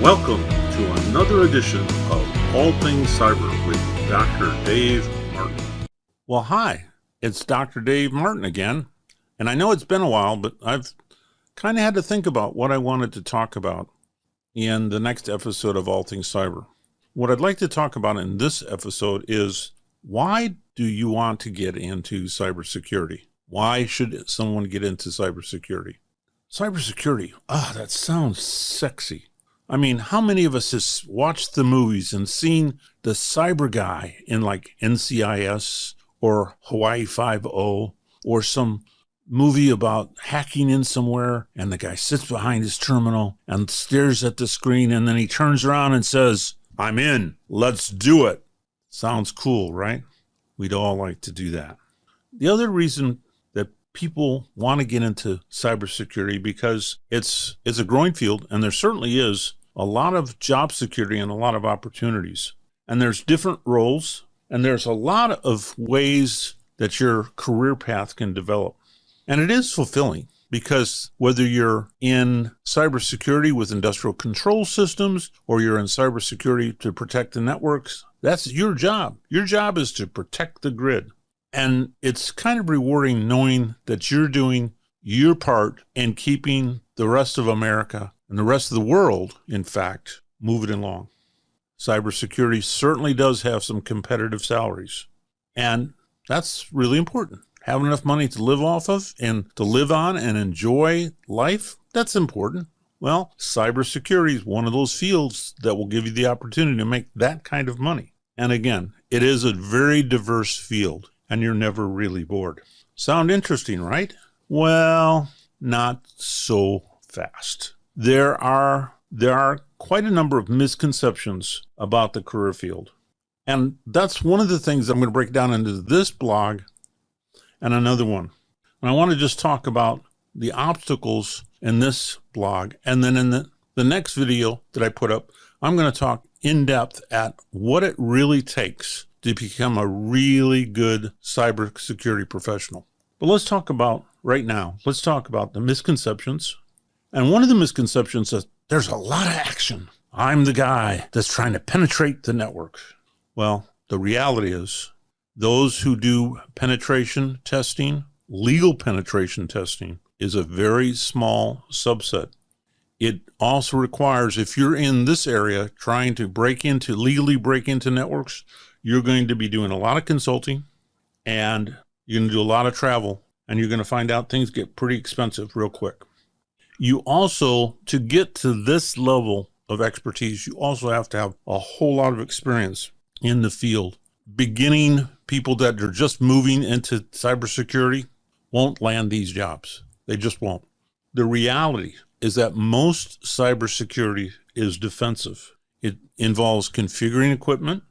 Welcome to another edition of All Things Cyber with Dr. Dave Martin. Well, hi, it's Dr. Dave Martin again. And I know it's been a while, but I've kind of had to think about what I wanted to talk about in the next episode of All Things Cyber. What I'd like to talk about in this episode is, why do you want to get into cybersecurity? Why should someone get into cybersecurity? Cybersecurity, that sounds sexy. I mean, how many of us has watched the movies and seen the cyber guy in like NCIS or Hawaii Five-0 or some movie about hacking in somewhere, and the guy sits behind his terminal and stares at the screen, and then he turns around and says, "I'm in, let's do it." Sounds cool, right? We'd all like to do that. The other reason that people want to get into cybersecurity, because it's a growing field, and there certainly is a lot of job security and a lot of opportunities. And there's different roles, and there's a lot of ways that your career path can develop. And it is fulfilling, because whether you're in cybersecurity with industrial control systems or you're in cybersecurity to protect the networks, that's your job. Your job is to protect the grid. And it's kind of rewarding knowing that you're doing your part in keeping the rest of America and the rest of the world, in fact, moving along. Cybersecurity certainly does have some competitive salaries. And that's really important. Having enough money to live off of and to live on and enjoy life, that's important. Well, cybersecurity is one of those fields that will give you the opportunity to make that kind of money. And again, it is a very diverse field, and you're never really bored. Sound interesting, right? Well, not so fast. There are quite a number of misconceptions about the career field. And that's one of the things I'm going to break down into this blog and another one. And I want to just talk about the obstacles in this blog. And then in the next video that I put up, I'm going to talk in depth at what it really takes to become a really good cybersecurity professional. But let's talk about the misconceptions. And one of the misconceptions is there's a lot of action. I'm the guy that's trying to penetrate the network. Well, the reality is, those who do penetration testing, legal penetration testing, is a very small subset. It also requires, if you're in this area trying to legally break into networks, you're going to be doing a lot of consulting, and you're going to do a lot of travel, and you're going to find out things get pretty expensive real quick. You also, to get to this level of expertise, you also have to have a whole lot of experience in the field. Beginning people that are just moving into cybersecurity won't land these jobs. They just won't. The reality is that most cybersecurity is defensive. It involves configuring equipment,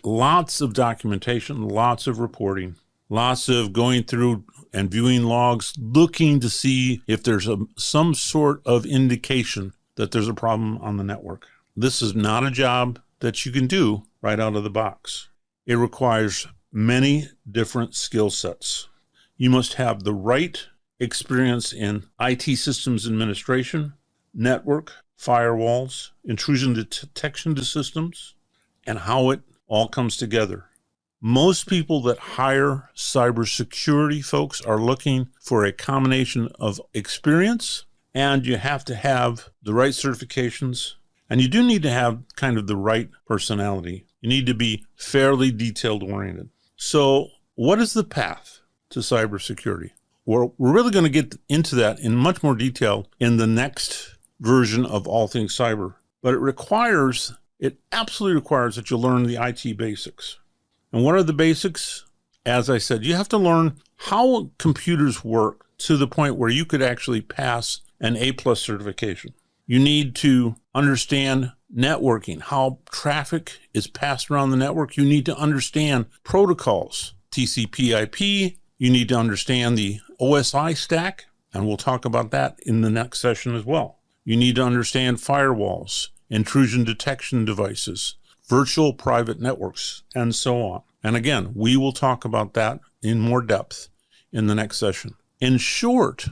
lots of documentation, lots of reporting, lots of going through and viewing logs, looking to see if there's some sort of indication that there's a problem on the network. This is not a job that you can do right out of the box. It requires many different skill sets. You must have the right experience in IT systems administration, network, firewalls, intrusion detection to systems, and how it all comes together. Most people that hire cybersecurity folks are looking for a combination of experience, and you have to have the right certifications, and you do need to have kind of the right personality. You need to be fairly detailed oriented. So what is the path to cybersecurity? We're really going to get into that in much more detail in the next version of All Things Cyber, but it absolutely requires that you learn the IT basics. And what are the basics? As I said, you have to learn how computers work to the point where you could actually pass an A+ certification. You need to understand networking, how traffic is passed around the network. You need to understand protocols, TCP/IP. You need to understand the OSI stack, and we'll talk about that in the next session as well. You need to understand firewalls, intrusion detection devices, virtual private networks, and so on. And again, we will talk about that in more depth in the next session. In short,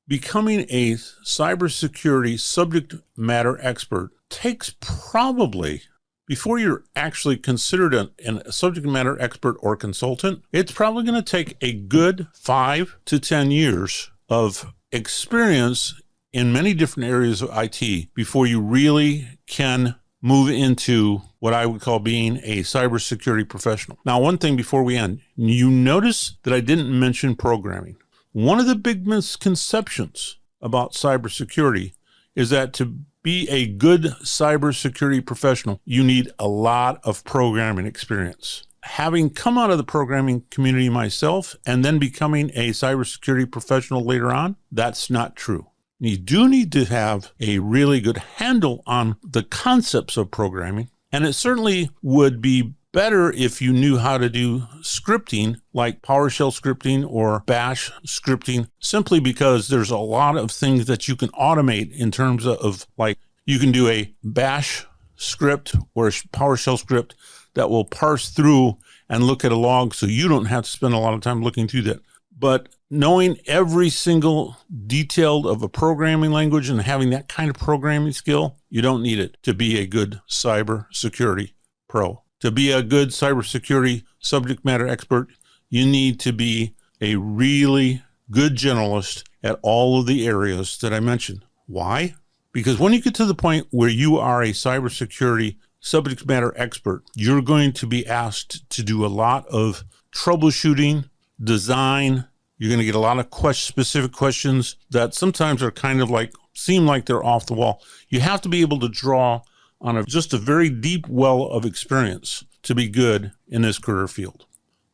becoming a cybersecurity subject matter expert takes probably, before you're actually considered a subject matter expert or consultant, it's probably going to take a good 5 to 10 years of experience in many different areas of IT before you really can move into what I would call being a cybersecurity professional. Now, one thing before we end, you notice that I didn't mention programming. One of the big misconceptions about cybersecurity is that to be a good cybersecurity professional, you need a lot of programming experience. Having come out of the programming community myself and then becoming a cybersecurity professional later on, that's not true. You do need to have a really good handle on the concepts of programming, and it certainly would be better if you knew how to do scripting like PowerShell scripting or Bash scripting, simply because there's a lot of things that you can automate in terms of like you can do a Bash script or a PowerShell script that will parse through and look at a log so you don't have to spend a lot of time looking through that. But knowing every single detail of a programming language and having that kind of programming skill, you don't need it to be a good cybersecurity pro. To be a good cybersecurity subject matter expert, you need to be a really good generalist at all of the areas that I mentioned. Why? Because when you get to the point where you are a cybersecurity subject matter expert, you're going to be asked to do a lot of troubleshooting, design. You're going to get a lot of specific questions that sometimes are kind of like, seem like they're off the wall. You have to be able to draw on just a very deep well of experience to be good in this career field.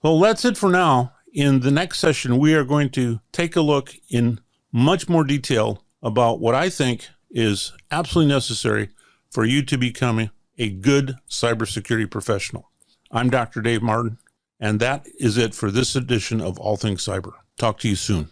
Well, that's it for now. In the next session, we are going to take a look in much more detail about what I think is absolutely necessary for you to become a good cybersecurity professional. I'm Dr. Dave Martin, and that is it for this edition of All Things Cyber. Talk to you soon.